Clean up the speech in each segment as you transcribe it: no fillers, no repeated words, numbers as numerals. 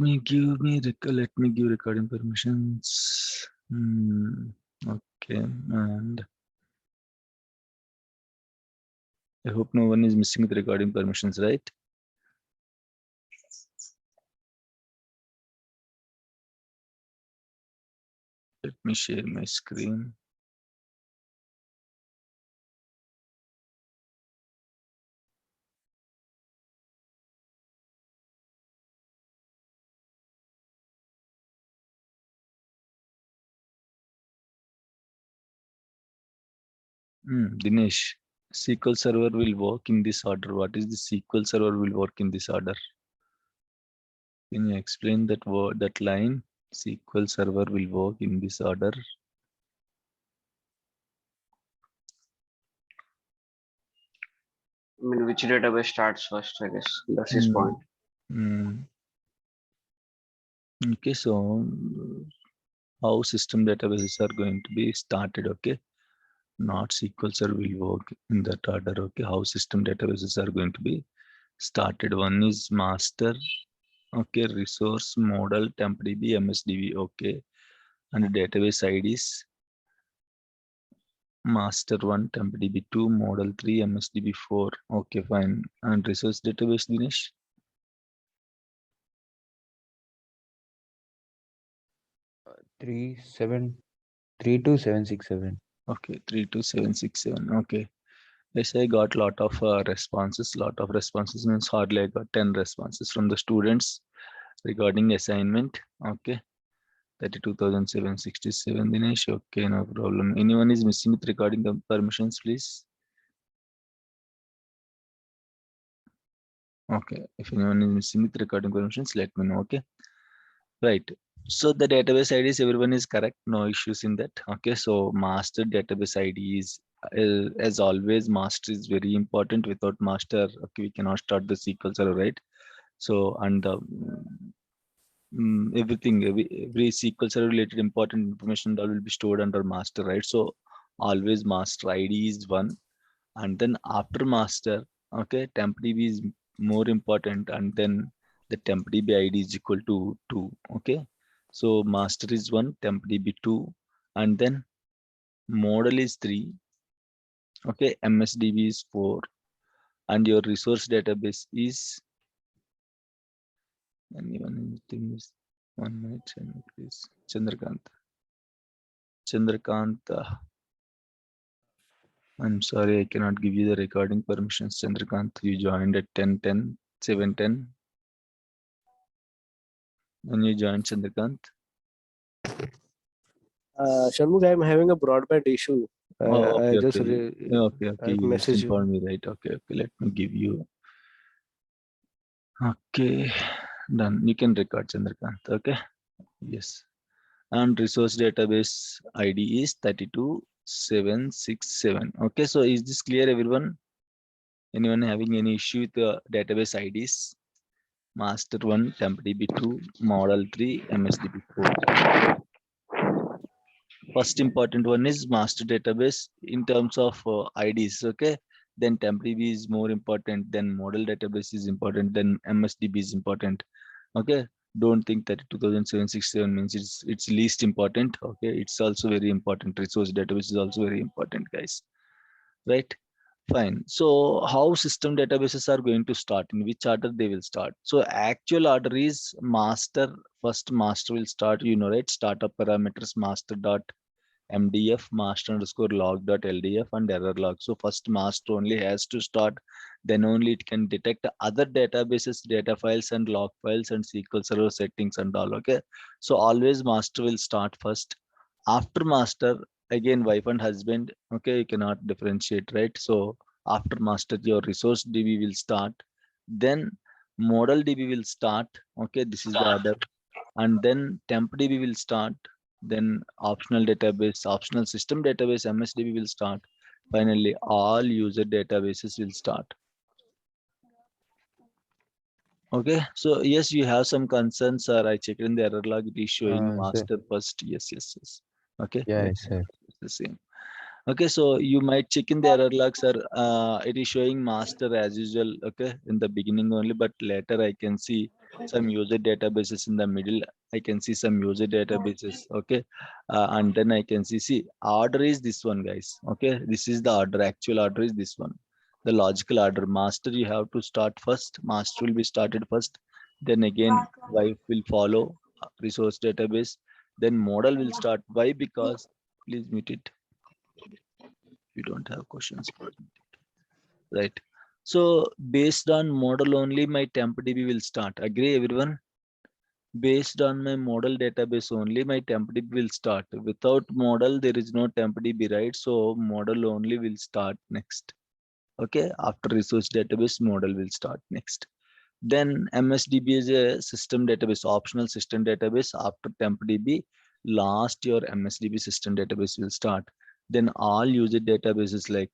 let me give recording permissions. Okay, and I hope no one is missing the recording permissions, right? Let me share my screen. Dinesh, SQL Server will work in this order. What is the SQL Server will work in this order? Can you explain that word, that line? SQL Server will work in this order. I mean, which database starts first, I guess. That's his point. Okay, so how system databases are going to be started, okay? Not SQL Server will work in that order, okay? How system databases are going to be started. One is master, okay, resource, model, tempdb, msdb, okay, and database IDs, master 1, tempdb 2, model 3, msdb 4, okay, fine. And resource database, Dinesh? 32767. Okay, 32767, okay. Yes, I got lot of responses. Lot of responses means hardly I got 10 responses from the students regarding assignment. Okay, 32,767. Dinesh, okay, no problem. Anyone is missing with regarding the permissions, please? Okay, if anyone is missing with regarding permissions, let me know. Okay, right. So the database IDs, everyone is correct. No issues in that. Okay, so master database ID is as always, master is very important. Without master, okay, we cannot start the SQL Server, right? So, and everything, every SQL Server related important information that will be stored under master, right? So always master ID is one, and then after master, okay, tempdb is more important, and then the tempdb ID is equal to 2, okay? So master is 1, tempdb 2, and then model is 3, okay, msdb is 4, and your resource database is anything is 1 minute, please. Chandrakant, I'm sorry, I cannot give you the recording permissions. Chandrakant, you joined at 10:10, 7:10. When you joined, Chandrakant? Shanmugh, I'm having a broadband issue. Oh, I okay, just okay. Okay. You just message you. informed me, right? Okay, okay. Let me give you. Okay, done. You can record, Chandrakant. Okay. Yes. And resource database ID is 32767. Okay, so is this clear, everyone? Anyone having any issue with the database IDs? Master 1, tempdb 2, model 3, msdb 4. First important one is master database in terms of IDs, okay? Then tempdb is more important, then model database is important, then msdb is important, okay? Don't think that 2767 means it's least important, okay? It's also very important. Resource database is also very important, guys, right? Fine. So how system databases are going to start, in which order they will start? So actual order is master, first master will start, you know, right? Startup parameters master dot mdf, master underscore log dot ldf, and error log. So first master only has to start, then only it can detect other databases, data files and log files and SQL Server settings and all, okay? So always master will start first. After master, again wife and husband, okay, you cannot differentiate, right? So after master, your resource DB will start, then model DB will start, okay, this is the order, and then temp DB will start, then optional database, optional system database, MSDB will start. Finally, all user databases will start. Okay, so yes, you have some concerns, sir. I checked in the error log, it is showing master first. Yes. Okay, Yeah, sir. it's the same. Okay, so you might check in the error log, sir. It is showing master as usual, okay, in the beginning only, but later I can see some user databases in the middle. I can see some user databases. Okay. And then I can see order is this one, guys. Okay. This is the order. Actual order is this one. The logical order. Master, you have to start first. Master will be started first. Then again, wife will follow resource database. Then model will start. Why? Because, please mute it. You don't have questions. Right. So based on model only, my TempDB will start. Agree, everyone? Based on my model database only, my TempDB will start. Without model, there is no TempDB, right? So model only will start next. Okay. After resource database, model will start next. Then MSDB is a system database, optional system database. After TempDB, last your MSDB system database will start. Then all user databases like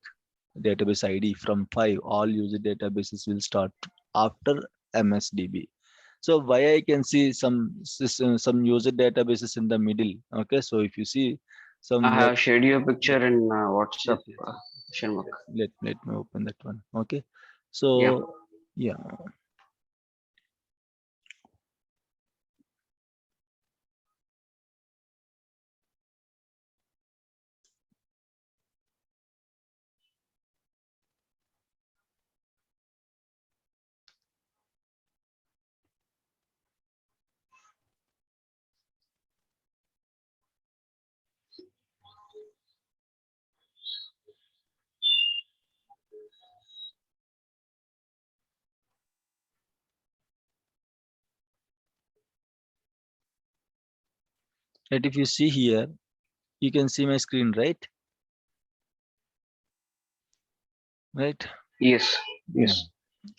database ID from 5, all user databases will start after MSDB. So why I can see some system, some user databases in the middle. Okay, so if you see some I like, have shared your picture in WhatsApp, yes, yes, Sharmak. let me open that one. Okay, Yeah. so yeah. And if you see here, you can see my screen, right? Right. Yes. Yeah. Yes.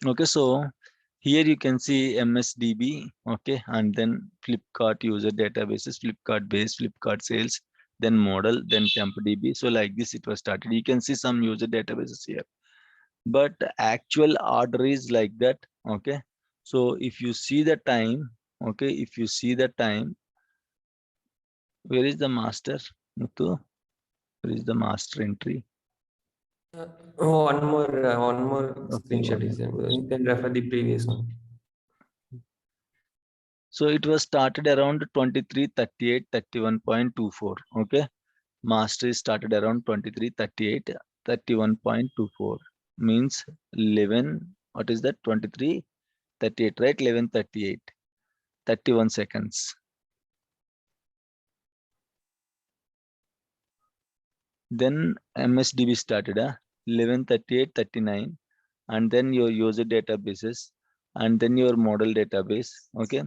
Okay, so here you can see MSDB, okay, and then Flipkart user databases, Flipkart base, Flipkart sales, then model, then TempDB. So like this, it was started. You can see some user databases here, but actual order is like that. Okay, so if you see the time, okay, if you see the time, where is the master? Muthu? Where is the master entry? One more Okay, screenshot one is there. more. You can refer the previous one. So it was started around 23:38, 31.24. Okay. Master is started around 23:38, 31.24. Means 11. What is that? 23:38, right? 11:38, 31 seconds. Then MSDB started 11:38, 39, and then your user databases, and then your model database. Okay.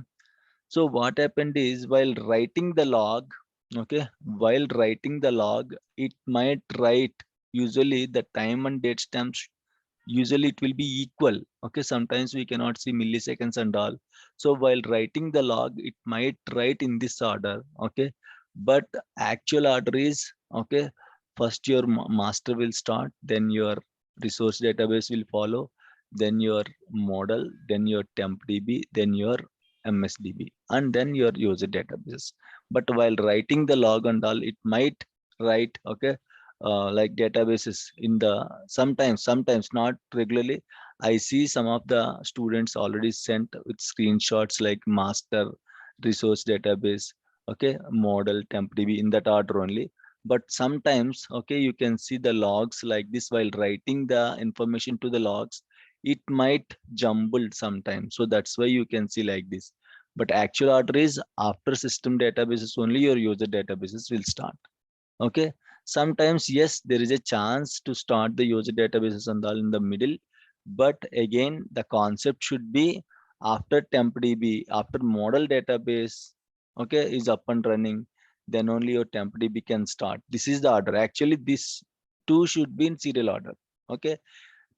So what happened is, while writing the log, okay, while writing the log, it might write, usually the time and date stamps, usually it will be equal. Okay, sometimes we cannot see milliseconds and all. So while writing the log, it might write in this order. Okay, but actual order is, okay, first your master will start, then your resource database will follow, then your model, then your TempDB, then your MSDB, and then your user database. But while writing the log and all, it might write, okay, like databases in the, sometimes not regularly. I see some of the students already sent with screenshots like master, resource database, okay, model, TempDB, in that order only. But sometimes, okay, you can see the logs like this. While writing the information to the logs, it might jumble sometimes, so that's why you can see like this. But actual order is, after system databases only your user databases will start. Okay, sometimes yes, there is a chance to start the user databases and all in the middle, but again the concept should be, after TempDB, after model database, okay, is up and running, then only your TempDB can start. This is the order. Actually this two should be in serial order. Okay,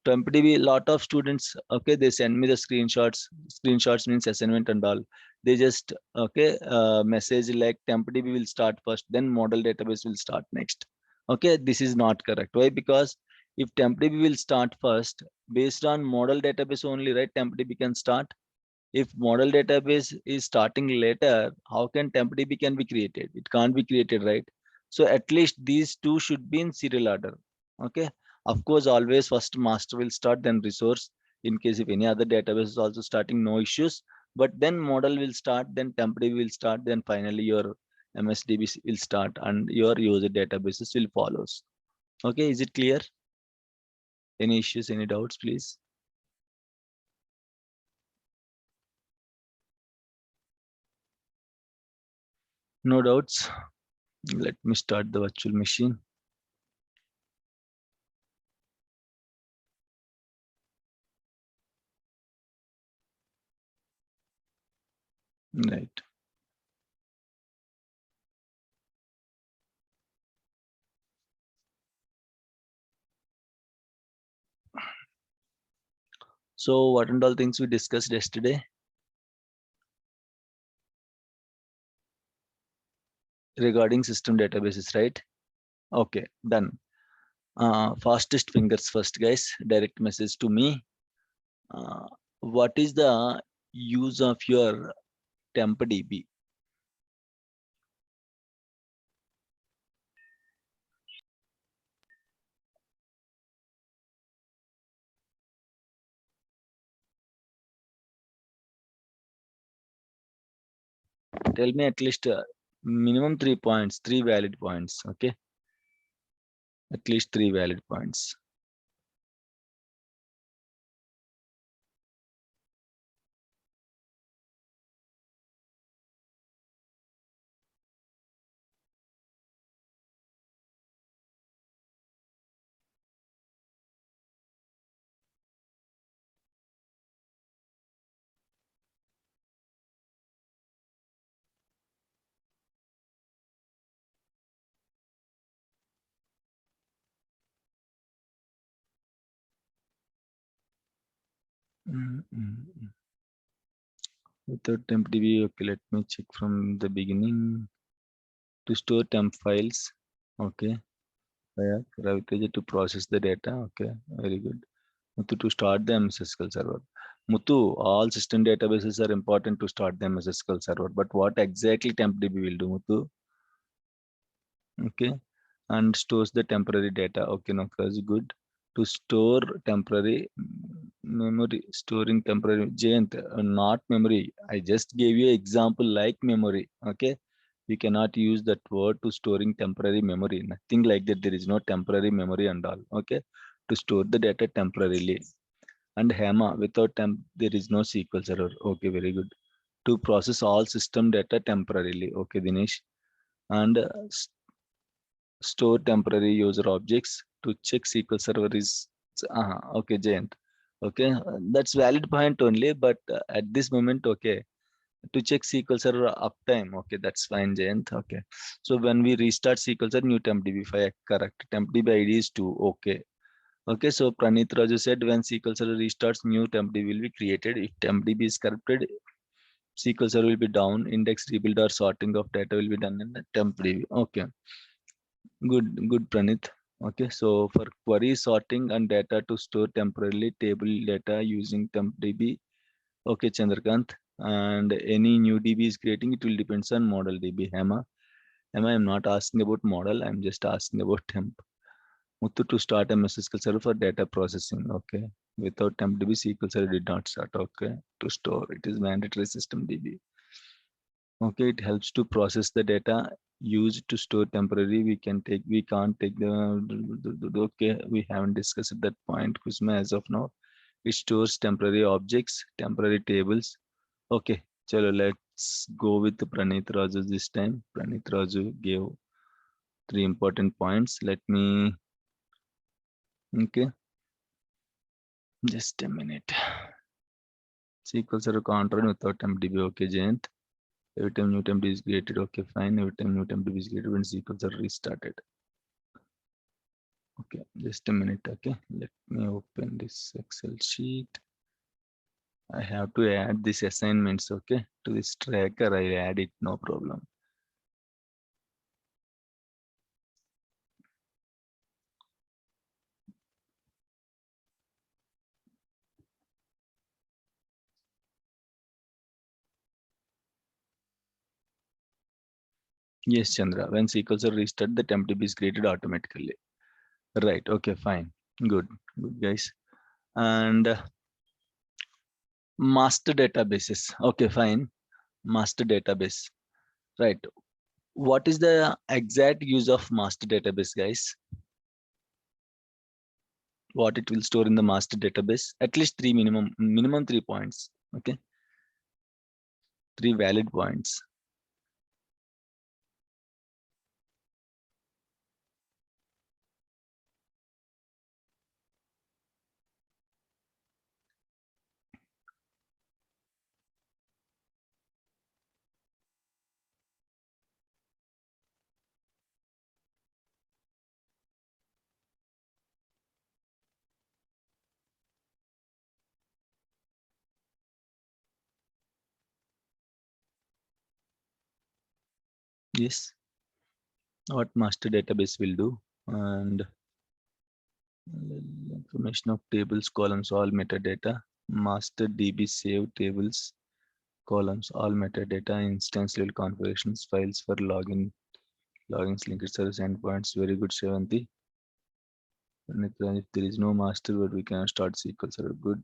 TempDB, lot of students, okay, they send me the screenshots means assignment and all. They just, okay, message like TempDB will start first, then model database will start next. Okay, this is not correct. Why? Because if TempDB will start first, based on model database only, right, TempDB can start. If model database is starting later, how can TempDB can be created? It can't be created, right? So at least these two should be in serial order. Okay. Of course, always first master will start, then resource. In case if any other database is also starting, no issues. but then model will start, then TempDB will start, then finally your MSDB will start, and your user databases will follows. Okay, is it clear? Any issues, any doubts, please? No doubts. Let me start the virtual machine. Right. So what and all things we discussed yesterday regarding system databases, right? Okay, done. Fastest fingers first, guys. Direct message to me. What is the use of your TempDB? Tell me at least minimum 3 points, 3 valid points. Okay, at least 3 valid points. Without TempDB, okay, let me check from the beginning. To store temp files, okay. Raviteja to process the data, okay, very good. Muthu to start the MS SQL server. Muthu, all system databases are important to start the MS SQL server, but what exactly TempDB will do, Muthu? Okay, and stores the temporary data. Okay, no, that's good. To store temporary memory, storing temporary, Jayant, not memory. I just gave you example like memory. Okay, you cannot use that word to storing temporary memory. Nothing like that. There is no temporary memory and all. Okay, to store the data temporarily. And HAMA, without temp, there is no SQL server. Okay, very good. To process all system data temporarily. Okay, Dinesh. And store temporary user objects to check SQL server is okay, Jayant. Okay, that's valid point only, but at this moment, okay, to check SQL server uptime, okay, that's fine, Jayant. Okay, so when we restart SQL server, new tempdb file, correct. Tempdb ID is 2. Okay. Okay, so Pranit Raju said when SQL server restarts, new tempdb will be created. If tempdb is corrupted, SQL server will be down. Index rebuild or sorting of data will be done in the tempdb. Okay. Good, Pranit. Okay, so for query sorting and data to store temporarily table data using tempdb. Okay, Chandrakant. And any new DB is creating, it will depends on model DB. Hema, I'm not asking about model. I'm just asking about temp. Muthu to start a SQL server for data processing. Okay, without tempdb, SQL server did not start. Okay, to store it is mandatory system DB. Okay, it helps to process the data used to store temporary. We can't take the okay, we haven't discussed that point, Kusma, as of now. It stores temporary objects, temporary tables. Okay, chalo, let's go with the Pranit Raju this time. Pranit Raju gave 3 important points. Let me, okay, just a minute. SQL server counter without MDB. Okay, Jayant. Every time new temp is created, okay, fine. Every time new temp is created when SQL server restarted. Okay, just a minute. Okay, let me open this Excel sheet. I have to add these assignments, okay, to this tracker. I add it, no problem. Yes, Chandra. When SQL server restart, the temp is created automatically. Right. Okay. Fine. Good. Good, guys. And Master databases. Okay, fine. Master database. Right. What is the exact use of master database, guys? What it will store in the master database? At least three minimum 3 points. Okay. 3 valid points. Yes. What master database will do, and information of tables, columns, all metadata. Master DB save tables, columns, all metadata, instance level configurations, files for logins, linked service endpoints. Very good, Shevanti. If there is no master, but we can start SQL Server. Good.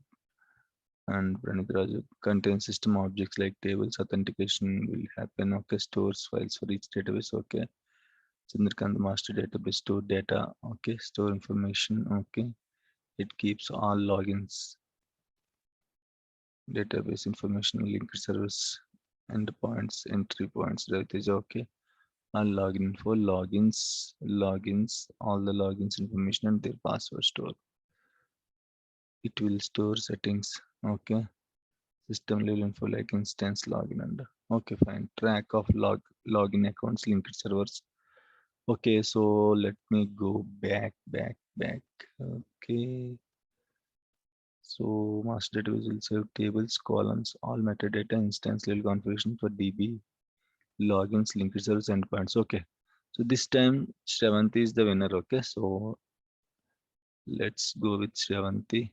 And Pranit Raju, contain system objects like tables, authentication will happen. Okay, stores files for each database. Okay. Chandrakant, master database, store data. Okay, store information. Okay. It keeps all logins, database information, linked service, endpoints, entry points. That is okay. All login info, logins, all the logins information and their password store. It will store settings. Okay. System level info like instance login and okay, fine. Track of login accounts, linked servers. Okay, so let me go back. Okay. So master database will save tables, columns, all metadata, instance level configuration for DB, logins, linked servers, endpoints. Okay. So this time Shravanti is the winner. Okay. So let's go with Shravanti.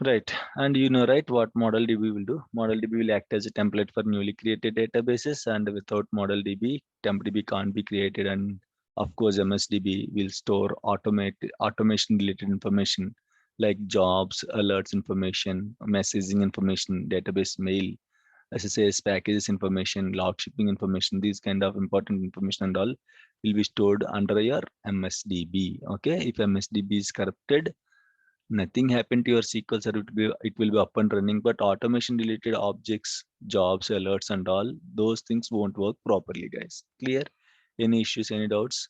Right, and you know, right, what ModelDB will do? ModelDB will act as a template for newly created databases, and without ModelDB, TempDB can't be created. And of course, MSDB will store automation related information like jobs, alerts information, messaging information, database mail, SSAS packages information, log shipping information. These kind of important information and all will be stored under your MSDB. Okay, if MSDB is corrupted, nothing happened to your SQL server, it will be up and running, but automation related objects, jobs, alerts and all those things won't work properly, guys. Clear? Any issues, any doubts?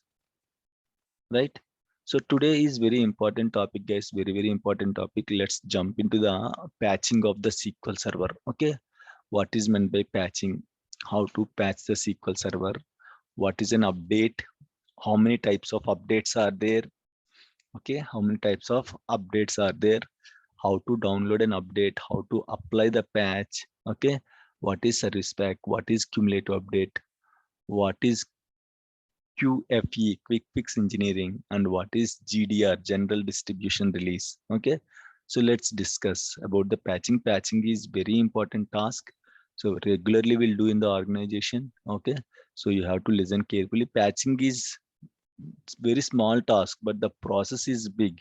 Right? So today is very important topic, guys. Very important topic. Let's jump into the patching of the SQL server. Okay. What is meant by patching? How to patch the SQL server? What is an update? How many types of updates are there? Okay, how many types of updates are there? How to download an update, how to apply the patch. Okay, what is service pack, what is cumulative update, what is QFE, quick fix engineering, and what is GDR, general distribution release. Okay, so let's discuss about the patching. Patching is very important task, so regularly we'll do in the organization. Okay, so you have to listen carefully. Patching is very small task, but the process is big.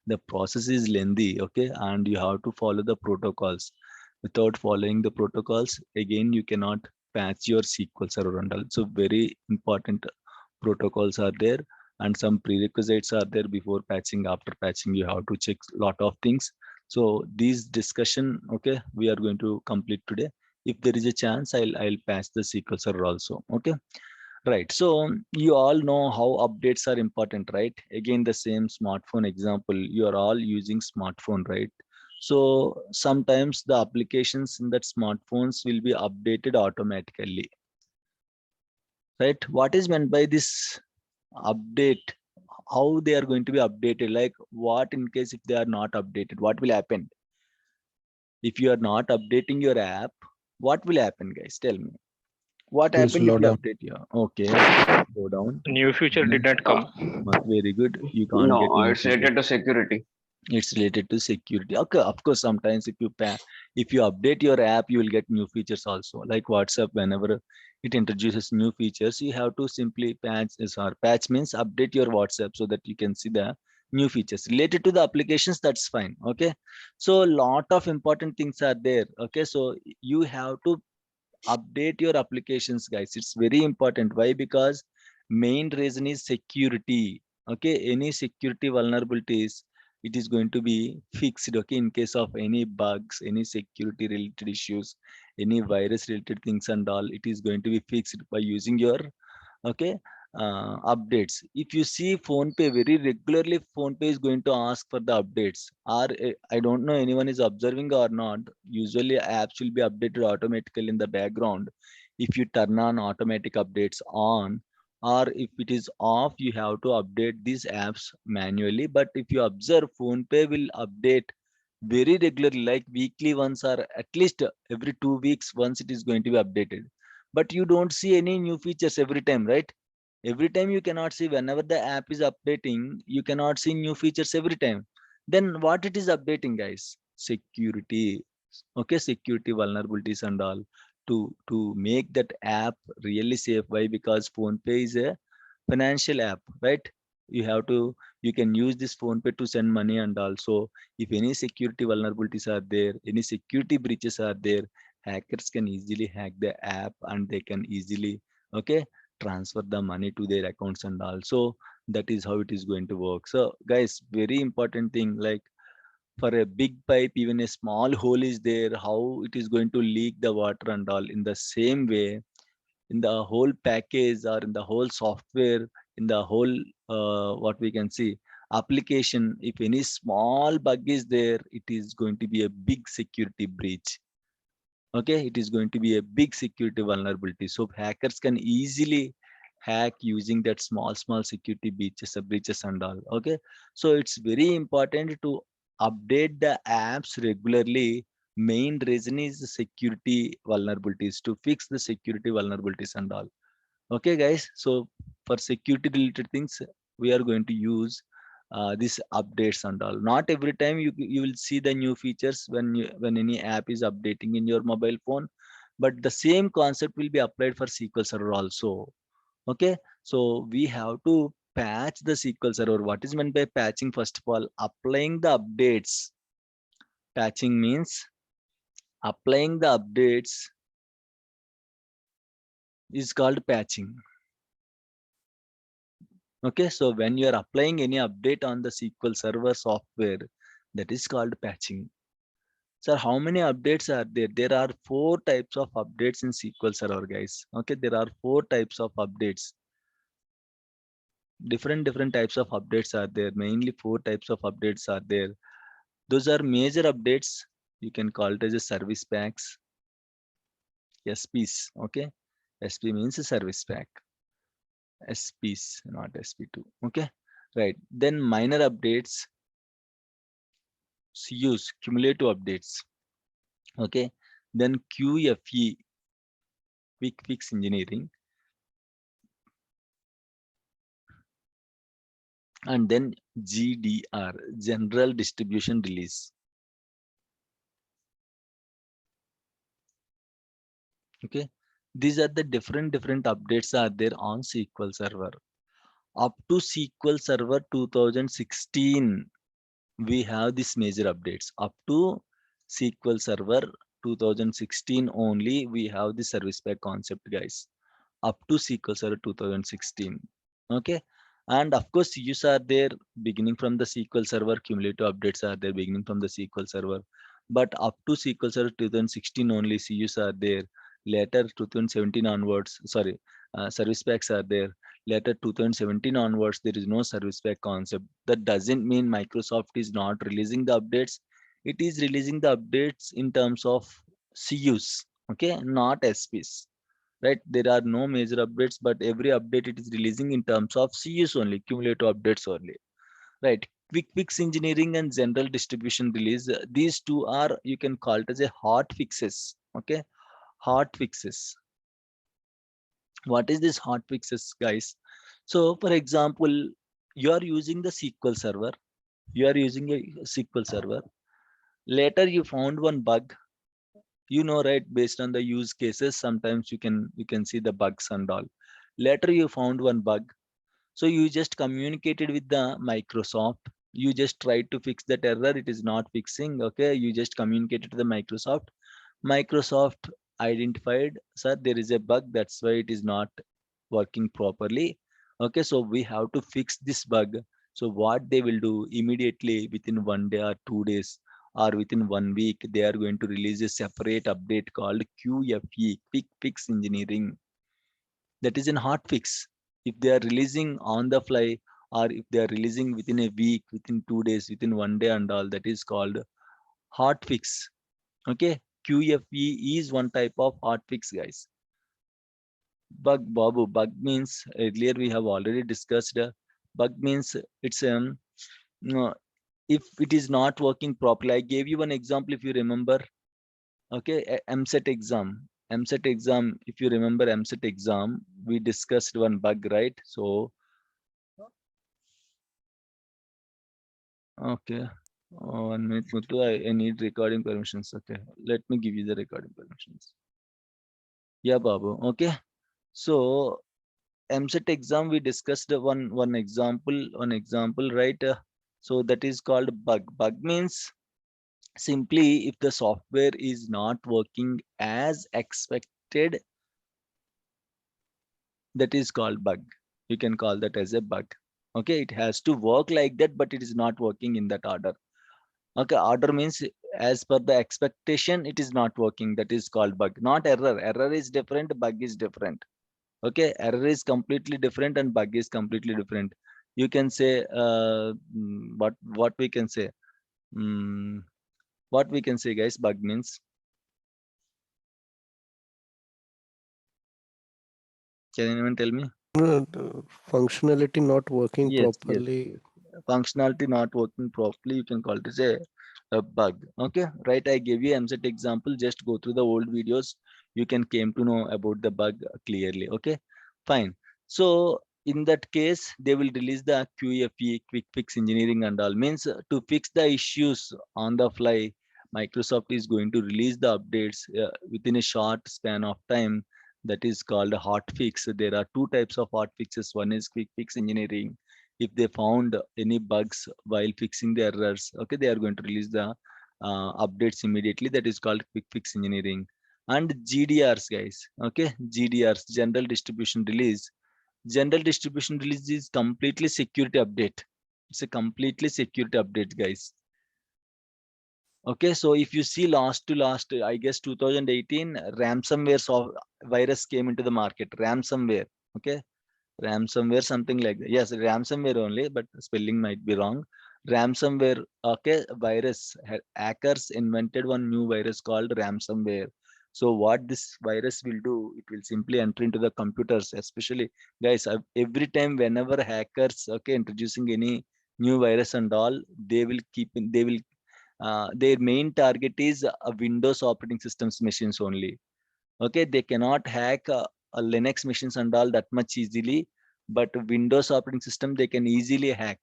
The process is lengthy. Okay, and you have to follow the protocols. Without following the protocols, again you cannot patch your SQL server and all. So very important protocols are there, and some prerequisites are there before patching. After patching, you have to check a lot of things. So these discussion, okay, we are going to complete today. If there is a chance, I'll patch the SQL server also. Okay. Right. So you all know how updates are important, right? Again, the same smartphone example, you are all using smartphone, right? So sometimes the applications in that smartphones will be updated automatically, right? What is meant by this update? How they are going to be updated? Like what in case if they are not updated, what will happen? If you are not updating your app, what will happen, guys? Tell me. What Will happened if slow you down. update your? Okay, go down. New feature did not come. Very good. You can't get No, new it's feature. related to security. It's related to security. Okay, of course, sometimes if you update your app, you will get new features also. Like WhatsApp, whenever it introduces new features. You have to simply patch this, or patch means update your WhatsApp so that you can see the new features related to the applications. That's fine. Okay, so a lot of important things are there. Okay, so you have to update your applications, guys. It's very important. Why? Because main reason is security. Okay, any security vulnerabilities, it is going to be fixed. Okay, in case of any bugs, any security related issues, any virus related things and all, it is going to be fixed by using your, okay, updates. If you see PhonePe very regularly, PhonePe is going to ask for the updates. Or I don't know anyone is observing or not. Usually apps will be updated automatically in the background. If you turn on automatic updates on, or if it is off, you have to update these apps manually. But if you observe, PhonePe will update very regularly, like weekly once, or at least every 2 weeks once it is going to be updated. But you don't see any new features every time, right? Every time you cannot see. Whenever the app is updating, you cannot see new features every time. Then what it is updating, guys? Security. Okay, security vulnerabilities and all, to make that app really safe. Why? Because PhonePe is a financial app, right? You have to, you can use this PhonePe to send money, and also if any security vulnerabilities are there, any security breaches are there, hackers can easily hack the app and they can easily, okay, transfer the money to their accounts, and also that is how it is going to work. So guys, very important thing, like for a big pipe, even a small hole is there, how it is going to leak the water and all. In the same way, in the whole package or in the whole software, in the whole what we can see application, if any small bug is there, it is going to be a big security breach. Okay, it is going to be a big security vulnerability. So hackers can easily hack using that small security breaches and all. Okay, so it's very important to update the apps regularly. Main reason is the security vulnerabilities, to fix the security vulnerabilities and all. Okay guys, so for security related things, we are going to use these updates and all. Not every time you will see the new features when any app is updating in your mobile phone, but the same concept will be applied for SQL Server also. Okay, so we have to patch the SQL Server. What is meant by patching? First of all, applying the updates. Patching means applying the updates is called patching. Okay, so when you are applying any update on the SQL Server software, that is called patching. Sir, how many updates are there? There are 4 types of updates in SQL Server, guys. Okay, there are 4 types of updates. Different types of updates are there. Mainly 4 types of updates are there. Those are major updates. You can call it as a service packs, SPs. Okay, SP means a service pack. SPs, not SP2. Okay, right. Then minor updates, CUs, cumulative updates. Okay, then QFE, quick fix engineering, and then GDR, general distribution release. Okay, these are the different updates are there on SQL Server. Up to SQL Server 2016, we have these major updates. Up to SQL Server 2016 only, we have the service pack concept, guys. Up to SQL Server 2016. Okay, and of course CUs are there beginning from the SQL Server. Cumulative updates are there beginning from the SQL Server, but up to SQL Server 2016 only CUs are there. Later 2017 onwards, sorry, service packs are there. Later 2017 onwards, there is no service pack concept. That doesn't mean Microsoft is not releasing the updates. It is releasing the updates in terms of CUs, okay, not SPs. Right, there are no major updates, but every update it is releasing in terms of CUs only, cumulative updates only. Right, quick fix engineering and general distribution release, these two are, you can call it as a hot fixes. Okay, hot fixes. What is this hot fixes, guys? So for example, you are using the SQL Server, you are using a SQL Server. Later you found one bug, You know, right? Based on the use cases, sometimes you can see the bugs and all. Later you found one bug, so you just communicated with the Microsoft. You just tried to fix that error. It is not fixing. Okay, you just communicated to the Microsoft. Microsoft identified, sir, there is a bug. That's why it is not working properly. Okay, so we have to fix this bug. So what they will do immediately within 1 day or 2 days or within 1 week, they are going to release a separate update called QFE, Quick Fix Engineering. That is in hot fix. If they are releasing on the fly, or if they are releasing within a week, within 2 days, within 1 day and all, that is called hot fix. Okay, QFE is one type of hot fix, guys. Bug, Babu, bug means, earlier we have already discussed, bug means it's no, if it is not working properly. I gave you one example, if you remember. Okay, MSET exam. MSET exam, if you remember MSET exam, we discussed one bug, right? So, okay. 1 minute, Muthu, I need recording permissions. Okay, let me give you the recording permissions. Yeah, Babu. Okay. So, MSET exam, we discussed one example, right? So that is called bug. Bug means simply if the software is not working as expected, that is called bug. You can call that as a bug. Okay, it has to work like that, but it is not working in that order. Okay, order means as per the expectation, it is not working. That is called bug, not error. Error is different, bug is different. Okay, error is completely different and bug is completely different. You can say what we can say. Mm, what we can say, guys, bug means. Can anyone tell me? The functionality not working Yes, yes. properly. Functionality not working properly, you can call it as a bug. Okay, right? I gave you MSET example. Just go through the old videos. You can came to know about the bug clearly. Okay, fine. So in that case, they will release the QFE, quick fix engineering and all. Means to fix the issues on the fly, Microsoft is going to release the updates within a short span of time. That is called a hot fix. There are two types of hot fixes. One is quick fix engineering. If they found any bugs while fixing the errors, okay, they are going to release the updates immediately. That is called quick fix engineering. And GDRs, guys. Okay, GDRs, general distribution release. General distribution release is completely security update. It's a completely security update, guys. Okay, so if you see last to last, I guess 2018 ransomware virus came into the market. Ransomware. Okay, ransomware, something like that. Yes, ransomware only, but spelling might be wrong. Ransomware. Okay, virus. Hackers invented one new virus called ransomware. So what this virus will do, it will simply enter into the computers, especially, guys, every time whenever hackers, okay, introducing any new virus and all, they will their main target is a Windows operating systems machines only. Okay, they cannot hack a Linux machines and all that much easily, but Windows operating system they can easily hack.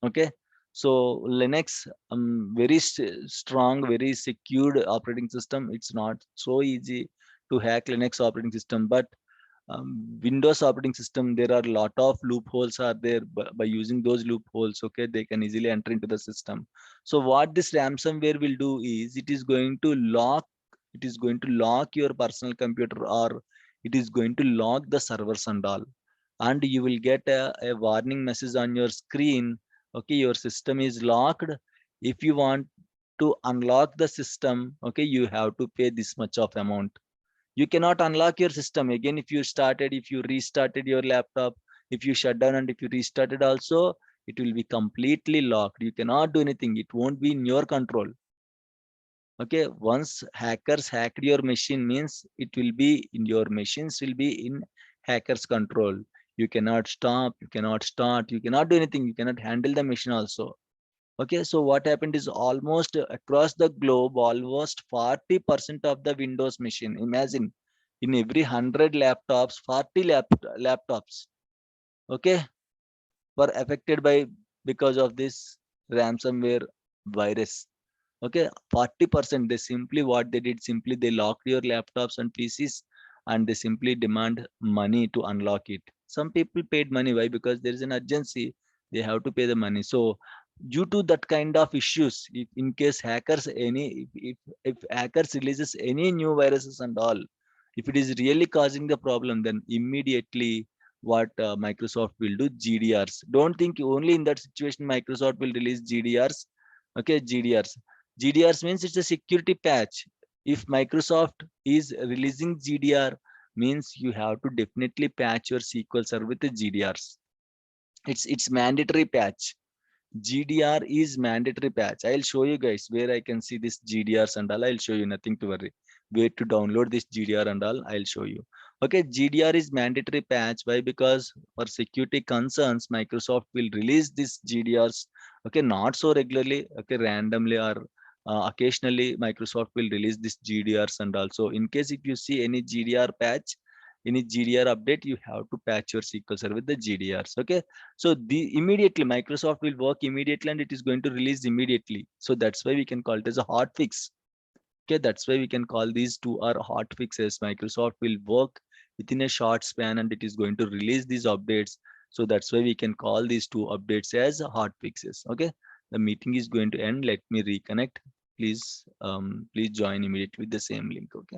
Okay, so Linux, very strong, very secured operating system. It's not so easy to hack Linux operating system, but Windows operating system, there are a lot of loopholes are there. By using those loopholes, okay, they can easily enter into the system. So what this ransomware will do is it is going to lock your personal computer, or it is going to lock the servers and all, and you will get a warning message on your screen. Okay, your system is locked. If you want to unlock the system, okay, you have to pay this much of amount. You cannot unlock your system again. If you restarted your laptop, if you shut down and if you restarted also, it will be completely locked. You cannot do anything. It won't be in your control. Okay, once hackers hacked your machine, means it will be in your machines will be in hackers control. You cannot stop, you cannot start, you cannot do anything. You cannot handle the machine also. Okay, so what happened is almost across the globe, almost 40% of the Windows machine. Imagine, in every 100 laptops, 40 laptops, okay, were affected by because of this ransomware virus. Okay, 40%, they simply what they did, simply they locked your laptops and PCs and they simply demand money to unlock it. Some people paid money. Why? Because there is an urgency, they have to pay the money. So due to that kind of issues, if in case hackers any if hackers releases any new viruses and all, if it is really causing the problem, then immediately what Microsoft will do, GDRs. Don't think only in that situation Microsoft will release GDRs. Okay, GDRs means it's a security patch. If Microsoft is releasing GDR, means you have to definitely patch your SQL Server with the GDRs. It's mandatory patch. GDR is mandatory patch. I'll show you guys where I can see this GDRs and all. I'll show you, nothing to worry. Where to download this GDR and all, I'll show you. Okay, GDR is mandatory patch. Why? Because for security concerns, Microsoft will release these GDRs. Okay, not so regularly. Okay, randomly or occasionally, Microsoft will release this GDRs and also. In case if you see any GDR patch, any GDR update, you have to patch your SQL Server with the GDRs. Okay. So the immediately Microsoft will work immediately and it is going to release immediately. So that's why we can call it as a hot fix. Okay, that's why we can call these two are hot fixes. Microsoft will work within a short span and it is going to release these updates. So that's why we can call these two updates as hot fixes. Okay, the meeting is going to end. Let me reconnect. Please, please join immediately with the same link. Okay.